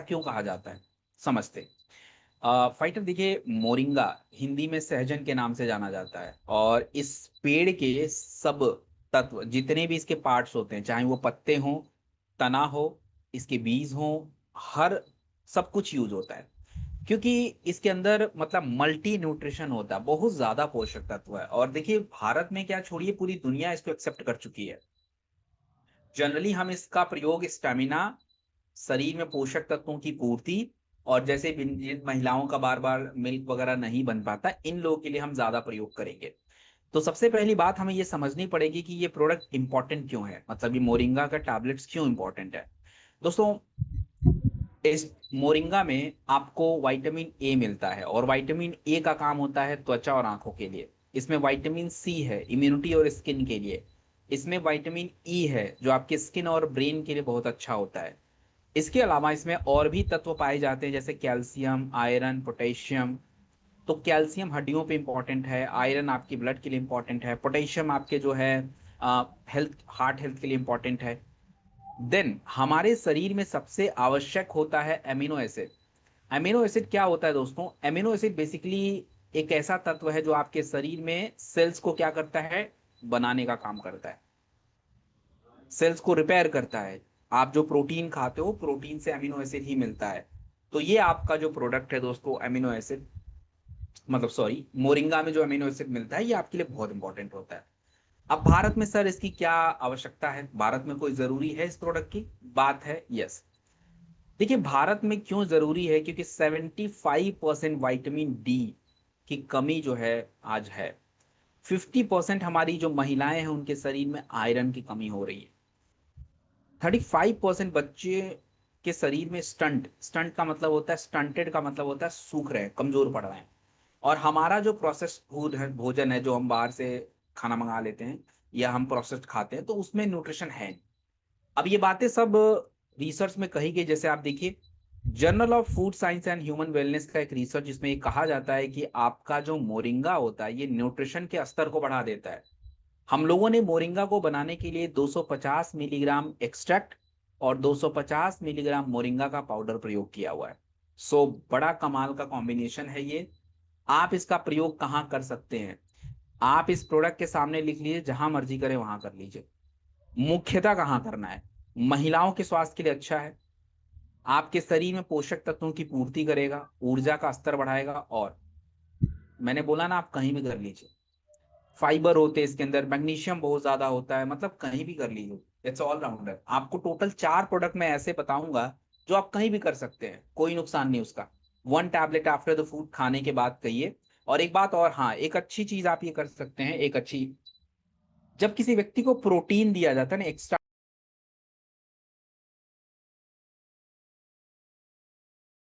क्यों कहा जाता है, समझते। फाइटर देखिए, मोरिंगा हिंदी में सहजन के नाम से जाना जाता है, और इस पेड़ के सब तत्व जितने भी इसके पार्ट्स होते हैं, चाहे वो पत्ते हों, तना हो, इसके बीज हों, हर सब कुछ यूज होता है, क्योंकि इसके अंदर मतलब मल्टी न्यूट्रिशन होता है, बहुत ज्यादा पोषक तत्व है। और देखिए, भारत में क्या छोड़िए, पूरी दुनिया इसको एक्सेप्ट कर चुकी है। जनरली हम इसका प्रयोग स्टेमिना, शरीर में पोषक तत्वों की पूर्ति, और जैसे जिन महिलाओं का बार बार मिल्क वगैरह नहीं बन पाता, इन लोगों के लिए हम ज्यादा प्रयोग करेंगे। तो सबसे पहली बात हमें ये समझनी पड़ेगी कि ये प्रोडक्ट इंपॉर्टेंट क्यों है, मतलब ये मोरिंगा का टैबलेट्स क्यों इंपॉर्टेंट है। दोस्तों, इस मोरिंगा में आपको विटामिन ए मिलता है, और विटामिन ए का काम होता है त्वचा और आंखों के लिए। इसमें विटामिन सी है इम्यूनिटी और स्किन के लिए। इसमें विटामिन ई है जो आपके स्किन और ब्रेन के लिए बहुत अच्छा होता है। इसके अलावा इसमें और भी तत्व पाए जाते हैं, जैसे कैल्शियम, आयरन, पोटेशियम। तो कैल्शियम हड्डियों पे इंपॉर्टेंट है, आयरन आपकी ब्लड के लिए इंपॉर्टेंट है, पोटेशियम आपके जो है हेल्थ, हार्ट हेल्थ के लिए इंपॉर्टेंट है। देन हमारे शरीर में सबसे आवश्यक होता है एमिनो एसिड। एमिनो एसिड क्या होता है दोस्तों? एमिनो एसिड बेसिकली एक ऐसा तत्व है जो आपके शरीर में सेल्स को क्या करता है, बनाने का काम करता है, सेल्स को रिपेयर करता है। आप जो प्रोटीन खाते हो, प्रोटीन से अमीनो एसिड ही मिलता है। तो ये आपका जो प्रोडक्ट है दोस्तों, अमीनो एसिड, मतलब सॉरी, मोरिंगा में जो अमीनो एसिड मिलता है, ये आपके लिए बहुत इंपॉर्टेंट होता है। अब भारत में सर इसकी क्या आवश्यकता है, भारत में कोई जरूरी है इस प्रोडक्ट की? बात है यस। देखिए, भारत में क्यों जरूरी है, क्योंकि 75% वाइटामिन डी की कमी जो है आज है। 50% हमारी जो महिलाएं हैं उनके शरीर में आयरन की कमी हो रही है। 35% बच्चे के शरीर में स्टंट, स्टंट का मतलब होता है, स्टंटेड का मतलब होता है सूख रहे हैं, कमजोर पड़ रहे हैं। और हमारा जो प्रोसेस फूड है, भोजन है, जो हम बाहर से खाना मंगा लेते हैं या हम प्रोसेस्ड खाते हैं, तो उसमें न्यूट्रिशन है। अब ये बातें सब रिसर्च में कही गई। जैसे आप देखिए, journal of food science and human wellness का एक रिसर्च, जिसमें ये कहा जाता है कि आपका जो मोरिंगा होता है, ये न्यूट्रिशन के स्तर को बढ़ा देता है। हम लोगों ने मोरिंगा को बनाने के लिए 250 मिलीग्राम एक्सट्रैक्ट और 250 मिलीग्राम मोरिंगा का पाउडर प्रयोग किया हुआ है। सो बड़ा कमाल का कॉम्बिनेशन है ये। आप इसका प्रयोग कहाँ कर सकते हैं? आप इस प्रोडक्ट के सामने लिख लीजिए, जहां मर्जी करें वहां कर लीजिए। मुख्यतः कहाँ करना है? महिलाओं के स्वास्थ्य के लिए अच्छा है, आपके शरीर में पोषक तत्वों की पूर्ति करेगा, ऊर्जा का स्तर बढ़ाएगा, और मैंने बोला ना, आप कहीं भी कर लीजिए। फाइबर होते हैं इसके अंदर, मैग्नीशियम बहुत ज्यादा होता है, मतलब कहीं भी कर लीजिए। It's all rounder. आपको टोटल 4 प्रोडक्ट मैं ऐसे बताऊंगा जो आप कहीं भी कर सकते हैं, कोई नुकसान नहीं उसका। 1 टैबलेट आफ्टर द फूड खाने के बाद कहिए। और एक बात और, हाँ, एक अच्छी चीज आप ये कर सकते हैं, एक अच्छी, जब किसी व्यक्ति को प्रोटीन दिया जाता है ना, एक्स्ट्रा